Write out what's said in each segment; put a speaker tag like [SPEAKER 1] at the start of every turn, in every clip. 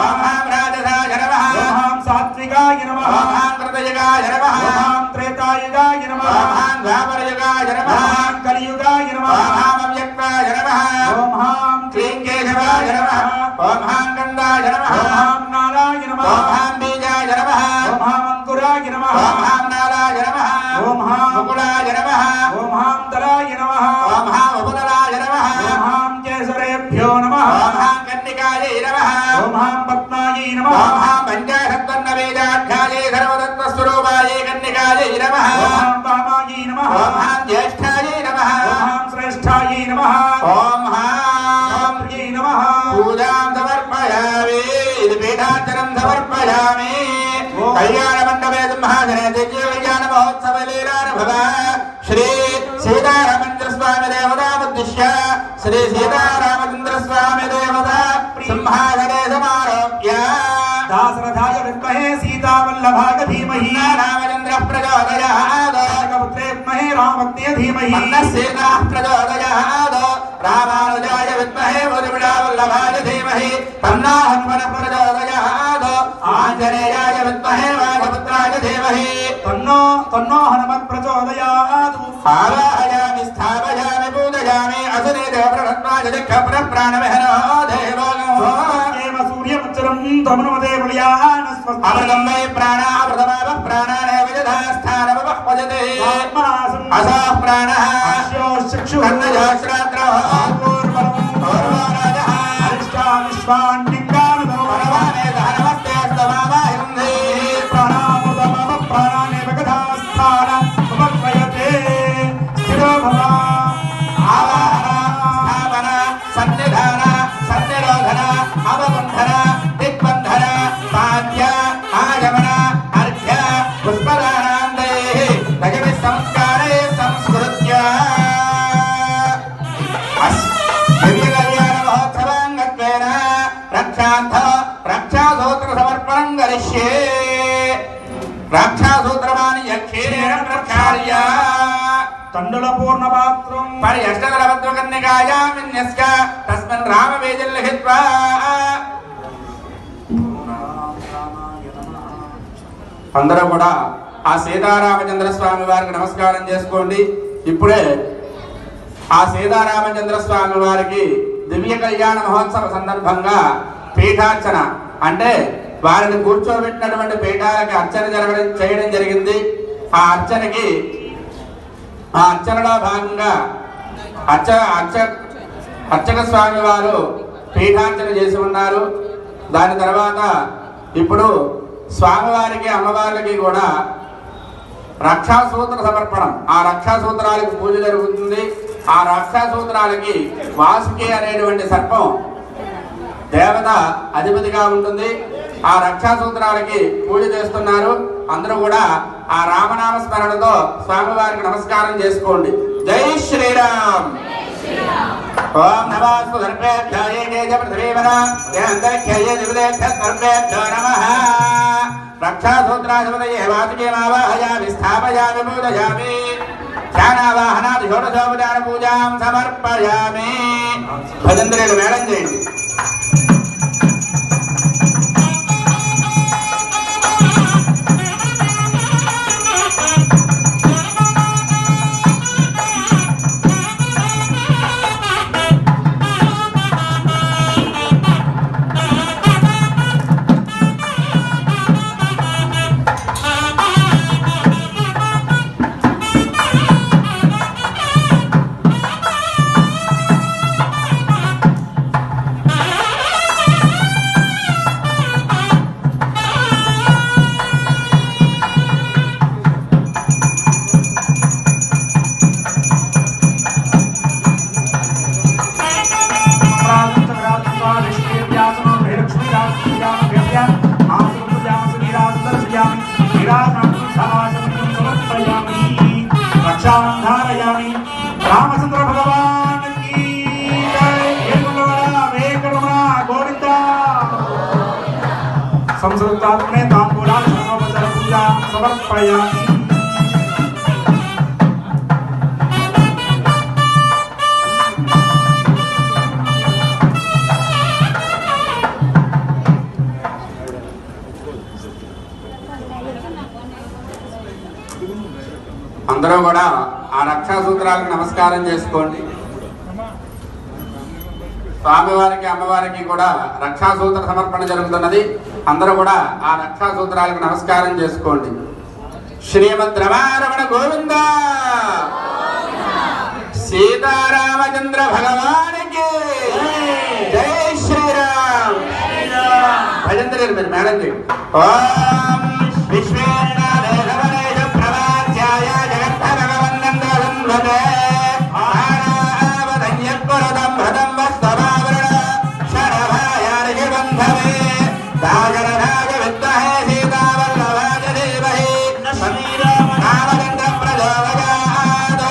[SPEAKER 1] ఓం రాజసాయ నమః
[SPEAKER 2] ఓం సాత్వికాయ నమః
[SPEAKER 1] ఓం కృతయుగాయ నమః
[SPEAKER 2] ఓం త్రేతాయుగాయ నమః
[SPEAKER 1] ఓం ద్వాపరయుగాయ నమః
[SPEAKER 2] ఓం కలియుగాయ నమః
[SPEAKER 1] ఓం అవ్యక్తాయ నమః
[SPEAKER 2] ఓం
[SPEAKER 1] క్లీం కేశవాయ నమః ఓం గంధాయ నమః
[SPEAKER 2] ఓం నారాయ నమః
[SPEAKER 1] ఓం బీజాయ నమః
[SPEAKER 2] ఓం అంకురాయ నమః
[SPEAKER 1] ఓం నారాయ నమః
[SPEAKER 2] ఓం
[SPEAKER 1] ముకుళాయ నమః
[SPEAKER 2] ఓం తరాయ నమః
[SPEAKER 1] ఓం ఉపదలాయ నమః
[SPEAKER 2] ఓం కేసరేభ్యో నమః
[SPEAKER 1] ఓం కన్నికాయ నమః
[SPEAKER 2] ఓం పద్మాయ నమః
[SPEAKER 1] ఓం పంచాశత్వర్ణవేదాఢ్యాయ సర్వతత్వస్వరూపాయ కన్నికాయ నమః
[SPEAKER 2] ఓం వామాయ నమః
[SPEAKER 1] ఓం జ్యేష్ఠాయ నమః
[SPEAKER 2] ఓం శ్రేష్ఠాయ నమః
[SPEAKER 1] ఓం
[SPEAKER 2] ప్రియై నమః
[SPEAKER 1] పూజాం సమర్పయామి ఇది పీఠార్చనం సమర్పయామి కళ్యాణ మండపే సింహాసనే దివ్య కళ్యాణ మహోత్సవ లీలానుభవ శ్రీ సీతారామచంద్ర స్వామి దేవతాముద్దిశ్య శ్రీ సీతారామచంద్ర స్వామి దేవత సింహాసనే సమారోప్య
[SPEAKER 2] దాశరథాయ విద్మహే సీతావల్లభాయ ధీమహి
[SPEAKER 1] రామచంద్ర ప్రచోదయాత్
[SPEAKER 2] పుత్రేత్మహే రామజ్ఞే ధీమహి
[SPEAKER 1] సీతా ప్రచోదయాత్ రామానుజాయ విద్మహే వల్లభాయ ధీమహి తన్నో హనుమన ప్రచోదయాత్ ఆంజనేయాయ విద్మహే వాయుపుత్రాయ ధీమహి
[SPEAKER 2] తన్నో హనుమత్ ప్రచోదయాత్
[SPEAKER 1] ఆవాహయామి స్థాపయామి పూజయామి అసురే దేవప్రణత్వాయ దిక్కప్ర ప్రాణమహనో దేవో
[SPEAKER 2] ఏవ సూర్యముచ్చరం తమనుమదే బలియాన స్వస్తి
[SPEAKER 1] అమృతం వై ప్రాణా ప్రథమావ ప్రాణానేవ యథా స్థానమవ భజతే అసో ప్రాణః
[SPEAKER 2] చక్షు
[SPEAKER 1] కర్ణజోశ్రాత్రో పూర్వరాజః
[SPEAKER 2] అరిష్టా విశ్వాన్నింగానదో
[SPEAKER 1] పరమానే ధనమస్తేస్తు మామాహిందే
[SPEAKER 2] ప్రాణామృతమవ ప్రాణానే వగధాస్థాన సమర్పయతే స్థిరో భవ
[SPEAKER 1] ఆవాహన సన్నిధాన సన్నిరోధన అవబంధన దిగ్బంధన పాద్య ఆగమన అర్ఘ్య పుష్పదానాందే భగవి సంస్కారే సంస్కృత్య దివ్య కళ్యాణ మహోత్సవాంగత్వేన రక్షాసూత్ర సమర్పణం కరిష్యే రక్షాసూత్రమాని యక్షేణ ప్రక్షాళ్య
[SPEAKER 2] తండుల పూర్ణపాత్రం
[SPEAKER 1] పరియష్టదలవద్వకన్నికాయామిన్యస్క తస్మిన్ రామబీజం లిఖిత్వా అందరూ కూడా ఆ సీతారామచంద్ర స్వామి వారికి నమస్కారం చేసుకోండి. ఇప్పుడే ఆ సీతారామచంద్ర స్వామి వారికి దివ్య కళ్యాణ మహోత్సవ సందర్భంగా పీఠార్చన అంటే వారిని కూర్చోబెట్టినటువంటి పీఠాలకి అర్చన చేయడం జరిగింది. ఆ అర్చనలో భాగంగా అర్చక స్వామి వారు పీఠార్చన చేసి ఉన్నారు. దాని తర్వాత ఇప్పుడు స్వామివారికి అమ్మవారికి కూడా రక్షాసూత్ర సమర్పణం, ఆ రక్షాసూత్రాలకు పూజ జరుగుతుంది. ఆ రక్షాసూత్రాలకి వాసుకి అనేటువంటి సర్పం దేవత అధిపతిగా ఉంటుంది. ఆ రక్షాసూత్రాలకి పూజ చేస్తున్నారు. అందరూ కూడా ఆ రామనామ స్మరణతో స్వామివారికి నమస్కారం చేసుకోండి. జై శ్రీరామ్. ఓం నమః సర్వేభ్యో నమః. రక్షాసూత్రాధిపతయే వాసుకీమావాహయామి స్థాపయామి పూజయామి ధ్యానావాహనాది షోడశోపచార పూజాం సమర్పయామి. భజంత్రీలు మేళం చేయండి.
[SPEAKER 2] रक्षाधारयामि रामचंद्र भगवान की जय। गोविंदा संस्कृतात्मने तांबूलानि सर्वोपचार पूजा समर्पयामि।
[SPEAKER 1] అందరూ కూడా ఆ రక్షా సూత్రాలకు నమస్కారం చేసుకోండి. స్వామివారికి అమ్మవారికి కూడా రక్షా సూత్ర సమర్పణ జరుగుతున్నది. అందరూ కూడా ఆ రక్షా సూత్రాలకు నమస్కారం చేసుకోండి. శ్రీమద్ రమారమణ గోవింద సీతారామచంద్ర భగవానికి జై శ్రీరామ్. భజంత్రి మీరు మేడం చేయండి. ఓం విశ్వేశ్వరేశ ప్రవాచ్యాయ జగద్ధ భగవందే ఆరావధన్యపురదం భదం వస్తవావరణ శరభాయార్ఘ బంధవే దాగరరాజ విద్మహే సీతావల్లభాయ ధీమహి రామచంద్ర ప్రచోదయాత్.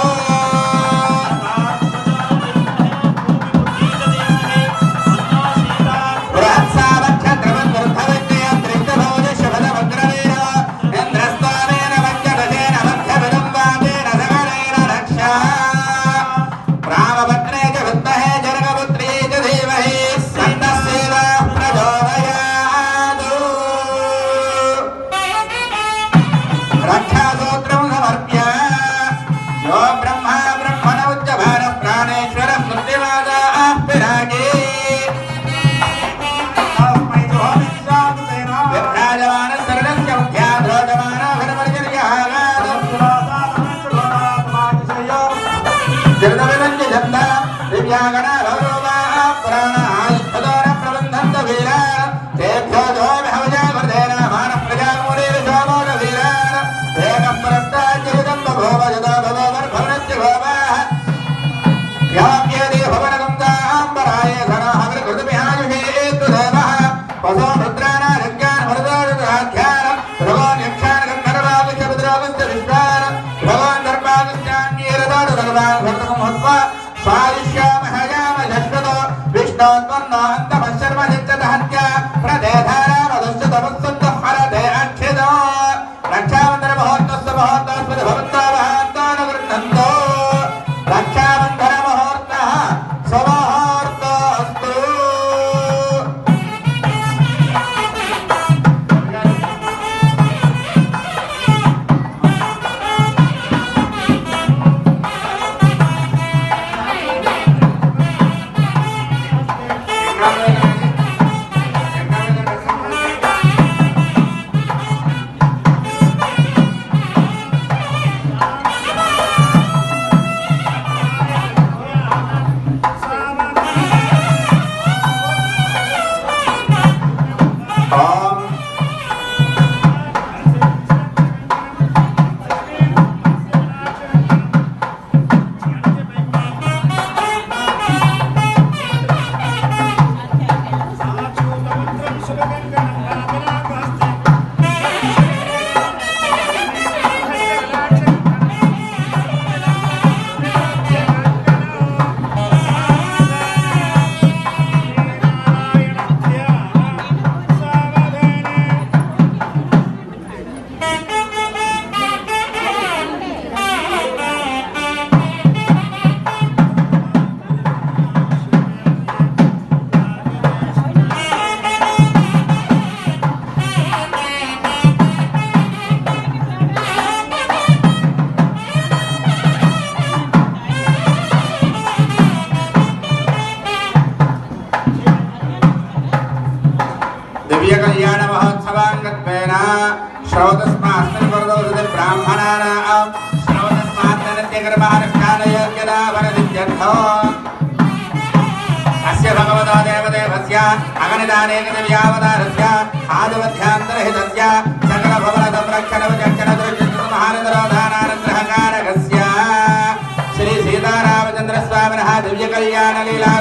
[SPEAKER 1] శ్రీ సీతారామచంద్ర స్వామి దివ్య కళ్యాణ లీలా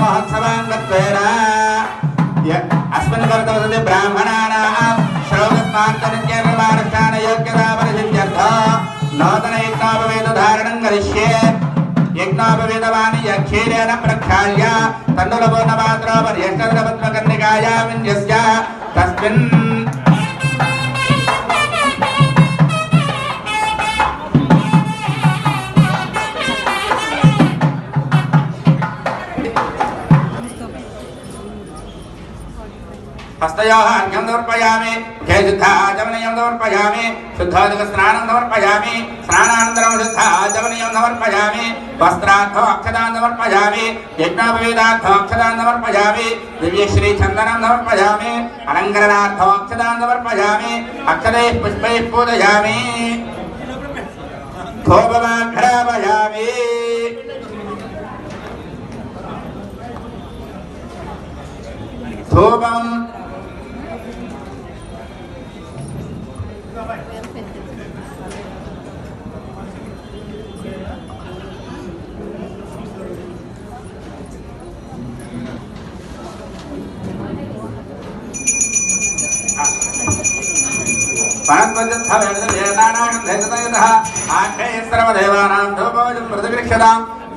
[SPEAKER 1] మహోత్సవాంగత్వేన अस्मिन् कर्तव्ये ब्राह्मणानां श्रौतस्मान्तनित्यनिर्माणस्थान योग्यता परिसिद्ध्यर्थं नूतन यज्ञोपवेद धारणं करिष्ये यज्ञोपवेदवान् यक्षीरेण प्रक्षाल्य तण्डुलपूर्णपात्रोपर्यष्टविधपद्मकर्णिकायां विन्यस्य तस्मिन् हस्तयोः अर्घ्यं समर्पयामि मुखे शुद्धाचमनीयं समर्पयामि शुद्धोदकस्नानं समर्पयामि स्नानानन्तरं शुद्धाचमनीयं समर्पयामि वस्त्रार्थो अक्षतां समर्पयामि यज्ञोपवीतार्थो अक्षतां समर्पयामि दिव्यश्रीचन्दनं समर्पयामि अलङ्करणार्थो अक्षतां समर्पयामि अक्षतैः पुष्पैः पूजयामि धूपमाघ्रापयामि धूपम्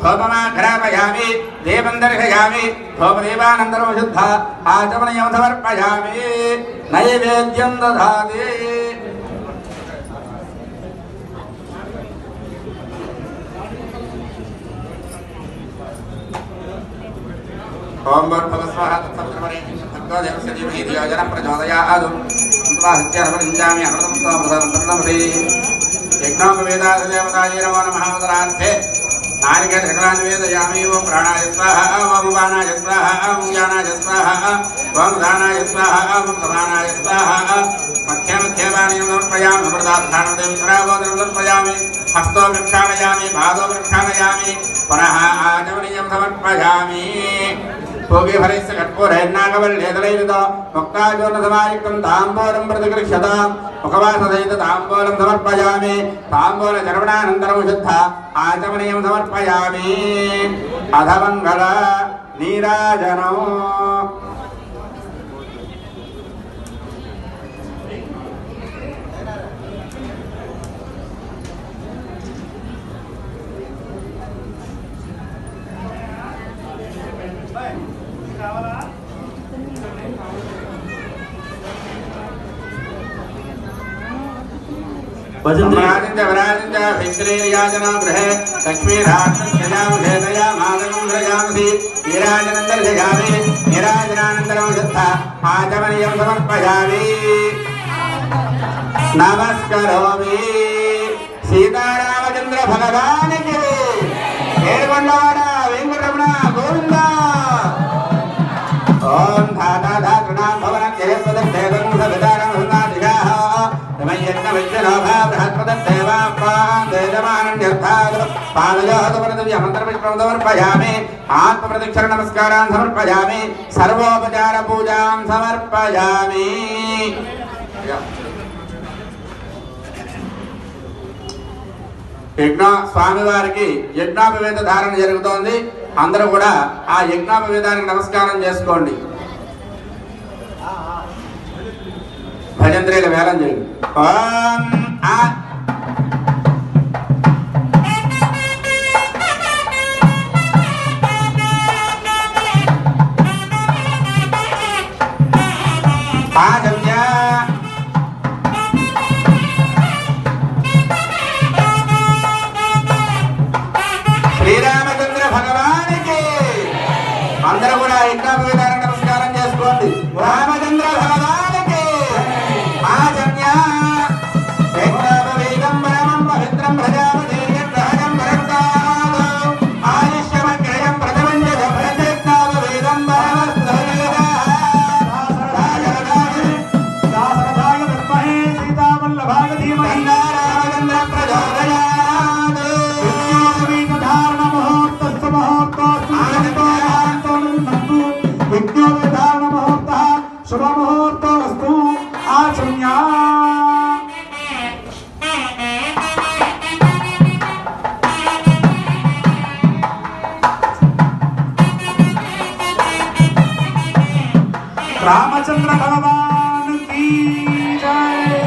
[SPEAKER 1] धूपमाघ्रापयामि दीपं दर्शयामि धूपदीपानन्तरं शुद्ध आचमनीयं समर्पयामि नैवेद्यं ददामि ओम भगवस्वाहा तत्सवितुर्वरेण्यं भर्गो देवस्य धीमहि धियो यो नः प्रचोदयात् हस्त्यामृञ्जामि अमृतमुक्तमृतमृतमृतमृते यज्ञोपवेदादेवतायै नमो नमः उदरार्थे नारिकेल सकलान् वेदयामि ओम प्राणाय स्वाहा ओम उपानाय स्वाहा ओम ज्ञानाय स्वाहा ओम दानाय स्वाहा ओम समानाय स्वाहा मध्य मध्य वाणीं समर्पयामि अमृतार्थानदेव श्रावोदरं समर्पयामि हस्तो प्रक्षालयामि पादो प्रक्षालयामि पुनः आचमनीयं समर्पयामि भोगे फलस्य कर्पूरैर्नागवल्लेदलैर्युतो मुक्ताचूर्णसमायुक्तं ताम्बूलं प्रतिगृह्यतां मुखवाससहितं ताम्बूलं समर्पयामि ताम्बूलचर्वणानन्तरं शुद्ध आचमनीयं समर्पयामि अधमङ्गल नीराजनो वराजिंच विश्रेयाजना गृहे लक्ष्मीराजया मादकं द्रजामि नीराजनं दर्शयामि नीराजनानन्तरं शुद्ध आचमनीयं समर्पयामि नमस्करोमि सीतारामचंद्र भगवान की ఏడుకొండవాడ వెంకటరమణ గోవింద ఓం ధాతా ధాతృణాం భవన జయపదం సవితారం సునాదిగాః రమయ్యన్న విద్యలోభ బృహత్పదదేవాపాం దేజమానన్యర్థాద్ పాదయోహతపరదివ్య మంత్రపుష్పం సమర్పయామి ఆత్మప్రదక్షిణ నమస్కారాన్ సమర్పయామి సర్వోపచార పూజాం సమర్పయామి యజ్ఞ స్వామివారికి యజ్ఞోపవేత ధారణ జరుగుతోంది. అందరూ కూడా ఆ యజ్ఞోపవేతానికి నమస్కారం చేసుకోండి. భజంత్రీల వేలం జరిగింది. శ్రీరామచంద్ర భగవానికి అందరూ కూడా యజ్ఞోపవేతానికి నమస్కారం చేసుకోండి. రామచంద్ర భగవానికి ఆచమ్య యజ్ఞోపవేతం పరమం పవిత్రం ప్రజాపతి యజ్ఞం పరస్తాద్ ఆయుష్యమగ్రయం ప్రథమం యజ్ఞోపవేతం
[SPEAKER 2] దాసరథాయ విద్మహే సీతావల్లభాయ ధీమహి
[SPEAKER 1] రామచంద్ర ప్రచోదయాత్
[SPEAKER 2] యజ్ఞోపవేతాన ముహూర్త శుభముహూర్త వస్తు ఆచమ్య రామచంద్ర భగవాన్ కీ జై.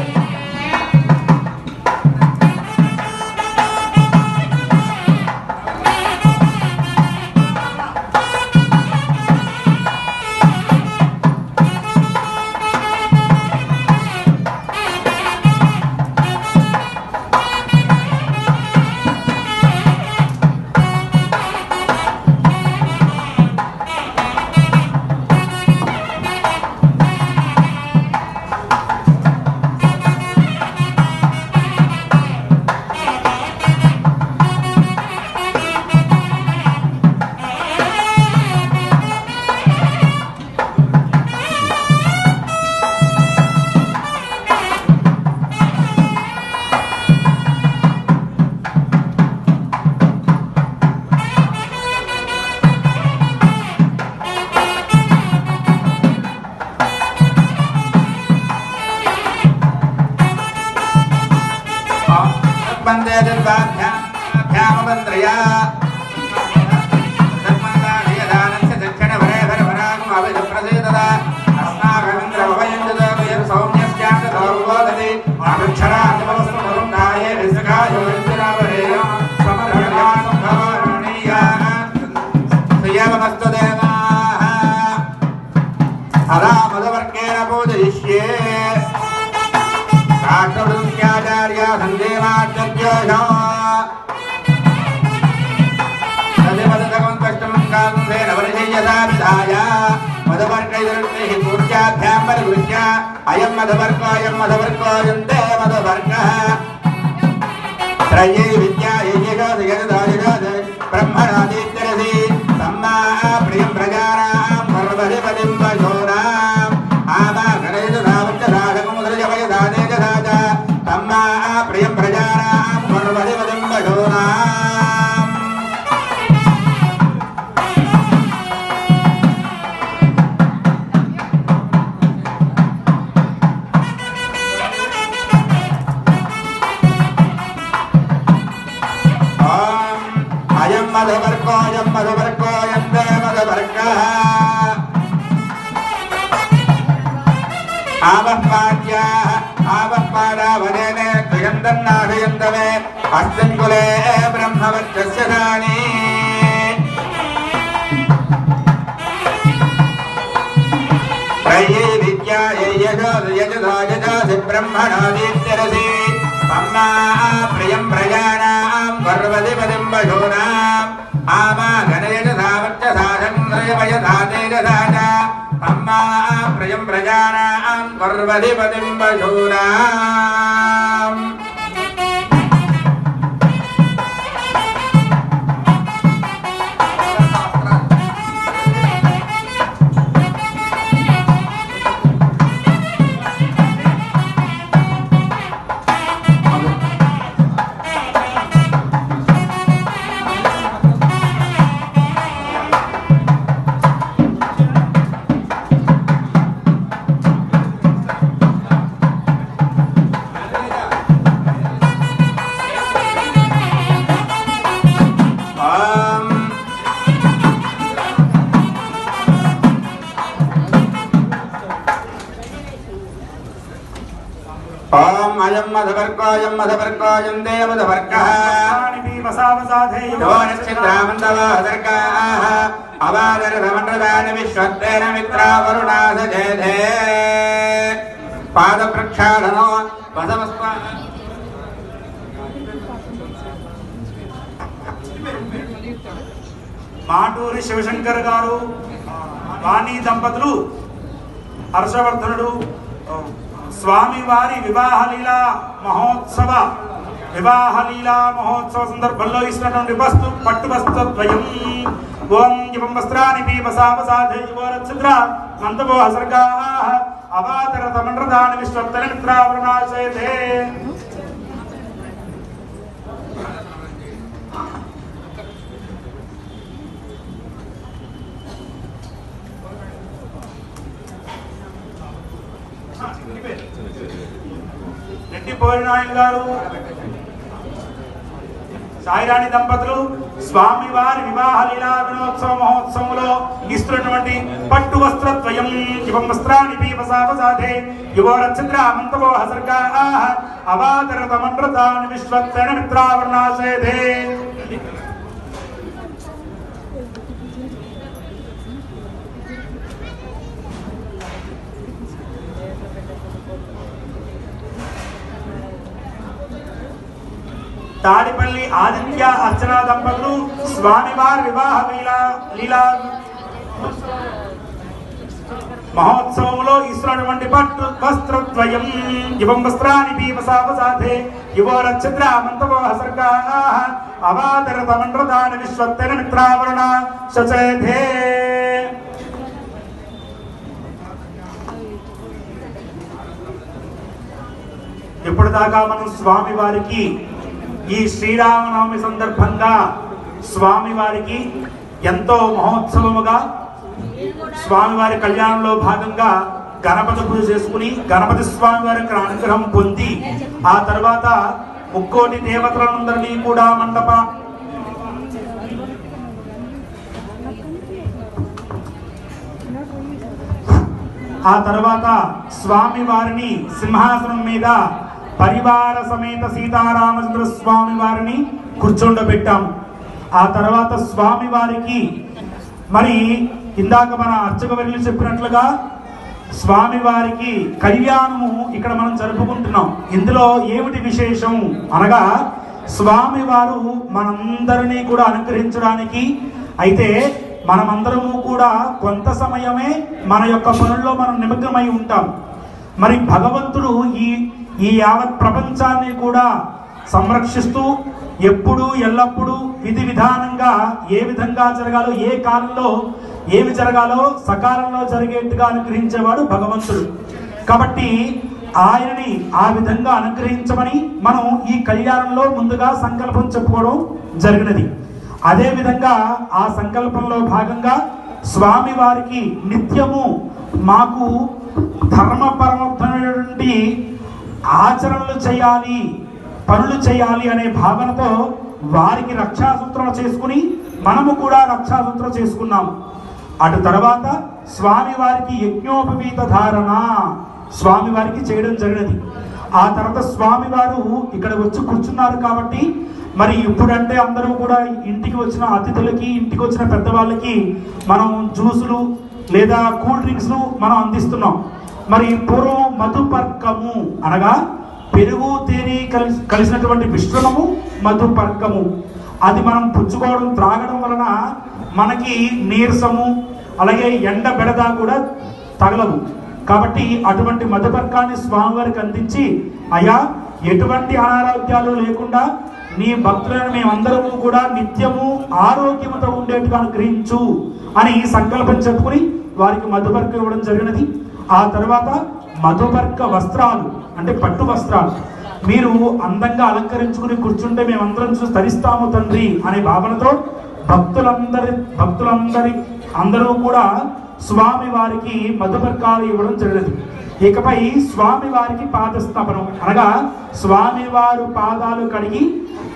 [SPEAKER 1] వందే దిల్వాభ్యామవంత్రయా ధర్మందానయదానస్య దక్షిణ వరే వరవరాగం అవిధప్రసేదదా అస్మాకమింద్రభవయంజదోయర్ సౌమ్యస్యాత దౌర్వోదతి అక్షరాధిపవస్తమరం కాయే విసకాయో విశ్వరావరేయం సమర్హణాసం భవరణీయా శ్రియవమస్తు దేవాః అదా మదవర్గేణ పూజయిష్యే రాష్ట్రవృత్యాచార్య సందేవాచార్యోషో సదేవదగం కష్టం కాందేన వరిజయదా విధాయ మదవర్గైర్నిః పూజ్యాభ్యాం పరిగృహ్య అయం మదవర్గోయంతే మదవర్గః త్రయే విద్యాయేయగాదయదాయగాద బ్రహ్మణాదిత్యరసి తమ్మా ప్రియం ప్రజానాం సర్వధిపతిం వశోనాం ఆవాగణేజ సావచ్చ సాధకముద్రజవయ సాదేజ సాచ తమ్మా ప్రియం ప్రజానాం సర్వధిపతిం వశోనాం అయం మధువర్గోయం దే మధువర్గః ఆవఃపాద్యాః ఆవఃపాదావదేనే త్రియందన్నాదయంతమే అస్మిన్కులే బ్రహ్మవర్చస్య దాని త్రయే విద్యాయే యజదాయజాసి బ్రహ్మణాదీత్యరసి తమ్మా ప్రియం ప్రజానాం గర్వధిపతిం వశోనాం ఆవాగణేజ సావచ్చ సాధంద్రయవయ సాదేజ సాచ తమ్మా ప్రియం ప్రజానాం గర్వధిపతిం వశోనాం ఓం అయం మధువర్గోయం దే మధువర్గః యోనిశ్చిద్రామంతవాసర్గాః అవాదరథమండదాని విశ్వత్తేన మిత్రావరుణాస జేధే పాద ప్రక్షాళనో వసమస్వ
[SPEAKER 2] మాటూరి శివశంకర్ గారు వాణి దంపతులు హర్షవర్ధనుడు స్వామివారి వివాహ లీలా మహోత్సవ సందర్భంలో ఇస్తున్నటువంటి పట్టు వస్త్రద్వయం ఓం ఇవం వస్త్రాని పీపసావసాధే యువరచ్ఛిద్ర మంతవో హసర్గాః అవాతరత మండ్రదాని విశ్వత్తన మిత్రావరుణాశయతే రెడ్డి పోరినాయన్ గారు సాయిరాణి దంపతులు స్వామివారి వివాహ లీలా దినోత్సవ మహోత్సవంలో ఇస్తున్నటువంటి పట్టు వస్త్రద్వయం ఇవం వస్త్రాని పీపసావసాధే యువరచ్ఛిద్ర మంతవో హసర్గాః అవాదరత మండ్రదాని విశ్వత్తేన మిత్రావరుణాశయతే తాడిపల్లి ఆదిత్య అర్చన దంపతులు స్వామివారి వివాహ లీలా మహోత్సవంలో ఇస్తున్నటువంటి పట్టు వస్త్రద్వయం ఇవం వస్త్రాని పీపసావసాధే యువరచ్ఛిద్ర మంతవో హసర్గాః అవాదరత మండ్రదాని విశ్వత్తేన మిత్రావరుణాశయతే ఇప్పుడు దాకా మనం స్వామివారికి ఈ శ్రీరామనవమి సందర్భంగా స్వామివారికి ఎంతో మహోత్సవముగా స్వామివారి కళ్యాణంలో భాగంగా గణపతి పూజ చేసుకుని గణపతి స్వామి వారి అనుగ్రహం పొంది ఆ తర్వాత ముక్కోటి దేవతలందరినీ కూడా మండప ఆ తర్వాత స్వామి వారిని సింహాసనం మీద పరివార సమేత సీతారామచంద్ర స్వామి వారిని కూర్చోండబెట్టాం. ఆ తర్వాత స్వామి వారికి మరి ఇందాక మన అర్చకవర్యులు చెప్పినట్లుగా స్వామి వారికి కళ్యాణము ఇక్కడ మనం జరుపుకుంటున్నాం. ఇందులో ఏమిటి విశేషం అనగా స్వామి వారు మనందరినీ కూడా అనుగ్రహించడానికి అయితే మనమందరము కూడా కొంత సమయమే మన యొక్క పనుల్లో మనం నిమగ్నమై ఉంటాం. మరి భగవంతుడు ఈ యావత్ ప్రపంచాన్ని కూడా సంరక్షిస్తూ ఎప్పుడు ఎల్లప్పుడూ విధి విధానంగా ఏ విధంగా జరగాలో, ఏ కాలంలో ఏమి జరగాలో సకాలంలో జరిగేట్టుగా అనుగ్రహించేవాడు భగవంతుడు. కాబట్టి ఆయనని ఆ విధంగా అనుగ్రహించమని మనం ఈ కళ్యాణంలో ముందుగా సంకల్పం చెప్పుకోవడం జరిగినది. అదే విధంగా ఆ సంకల్పంలో భాగంగా స్వామి వారికి నిత్యము మాకు ధర్మపరమైనటువంటి ఆచరణలు చేయాలి, పనులు చేయాలి అనే భావనతో వారికి రక్షాసూత్రం చేసుకుని మనము కూడా రక్షాసూత్రం చేసుకున్నాము. అటు తర్వాత స్వామి వారికి యజ్ఞోపవీత ధారణ స్వామి వారికి చేయడం జరిగినది. ఆ తర్వాత స్వామి వారు ఇక్కడ వచ్చి కూర్చున్నారు కాబట్టి మరి ఇప్పుడంటే అందరూ కూడా ఇంటికి వచ్చిన అతిథులకి, ఇంటికి వచ్చిన పెద్దవాళ్ళకి మనం జ్యూసులు లేదా కూల్ డ్రింక్స్ను మనం అందిస్తున్నాం. మరి పూర్వం మధుపర్కము అనగా పెరుగు తేనె కలిసినటువంటి మిశ్రమము మధుపర్కము. అది మనం పుచ్చుకోవడం త్రాగడం వలన మనకి నీరసము అలాగే ఎండ బెడద కూడా తగలవు. కాబట్టి అటువంటి మధుపర్కాన్ని స్వామివారికి అందించి, అయ్యా ఎటువంటి అనారోగ్యాలు లేకుండా నీ భక్తులను మేమందరము కూడా నిత్యము ఆరోగ్యముతో ఉండేట్టుగా అనుగ్రహించు అని సంకల్పం చెప్పుకుని వారికి మధుపర్క ఇవ్వడం జరిగినది. ఆ తర్వాత మధుపర్క వస్త్రాలు అంటే పట్టు వస్త్రాలు మీరు అందంగా అలంకరించుకుని కూర్చుంటే మేమందరం చూసి తరిస్తాము తండ్రి అనే భావనతో అందరూ కూడా స్వామి వారికి మధుపర్కాలు ఇవ్వడం జరిగినది. ఇకపై స్వామి వారికి పాదస్థాపనం అనగా స్వామి వారు పాదాలు కడిగి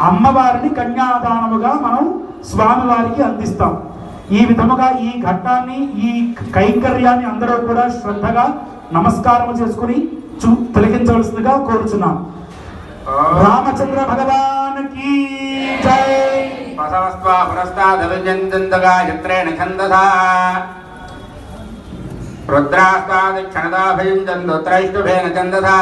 [SPEAKER 2] అమ్మవారిని కన్యాదానముగా మనం స్వామి వారికి అందిస్తాం. ఈ విధముగా ఈ ఘట్టాన్ని, ఈ కైంకర్యాన్ని అందరూ కూడా శ్రద్ధగా నమస్కారం చేసుకుని తిలకించవలసిందిగా కోరుచున్నాం. రామచంద్ర భగవానికి జై.
[SPEAKER 1] బసవస్వా పురస్తాదవిజంతంతగా చిత్రేణ ఛందసా రుద్రాస్వాదిక్షణదాభింజంతు త్రైష్టుభేన ఛందసా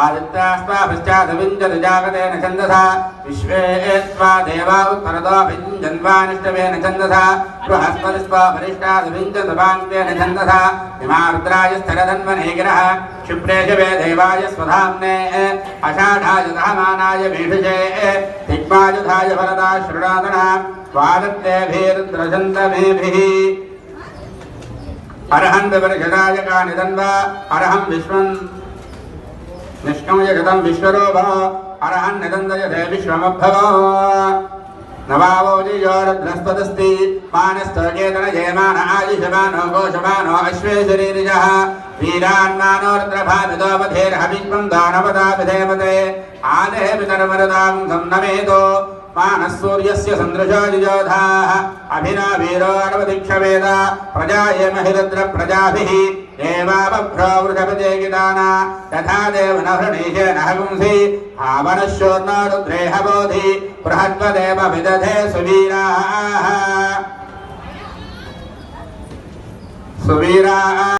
[SPEAKER 1] ఆదిత్యాస్వాభిశ్చాదవింజతు జాగతేన ఛందసా విశ్వే స్వా దేవా ఉత్తరదోభింజన్వానిష్టవేన ఛందసా బృహస్పతిస్వా వరిష్టాదవింజతు వాంక్తేన ఛందసా ఇమా రుద్రాయ స్థిరధన్వనే గిరః క్షిప్రేషవే దేవాయ స్వధామ్నే అషాఢాయ సహమానాయ మేషుషే దిగ్మాయుధాయ వరదా శృణాదన స్వాగత్తేభిరుద్రజन्तమేభిః అర్హన్ వివర్షదాయ కానిదన్వా అర్హం విశ్వం నిష్కమయగతం విశ్వరూప అర్హన్ నిదందయతే విశ్వమభవ నవావోజియోరుద్రస్పదస్తి మానస్తోచేతన జయమాన ఆయుషమానో ఘోషమానో అశ్వే శరీరిజః వీరాన్మానో రుద్రభామితోపధేర్హవిష్మం దానవదా విధేమతే ఆదేహ పితరమరుదాం సంనమేతో మానసూర్యస్య సందృశో యుజోధాః అభినవీరో అరవదిక్షవేద ప్రజాయేమహిరుద్ర ప్రజాభిః దేవావభ్రో వృషపతే గిదాన తథా దేవన హృణీశేన హగుంసి ఆవనశ్యోర్నో రుద్రేహ బోధి బృహద్వదేవ విదధే సువీరాः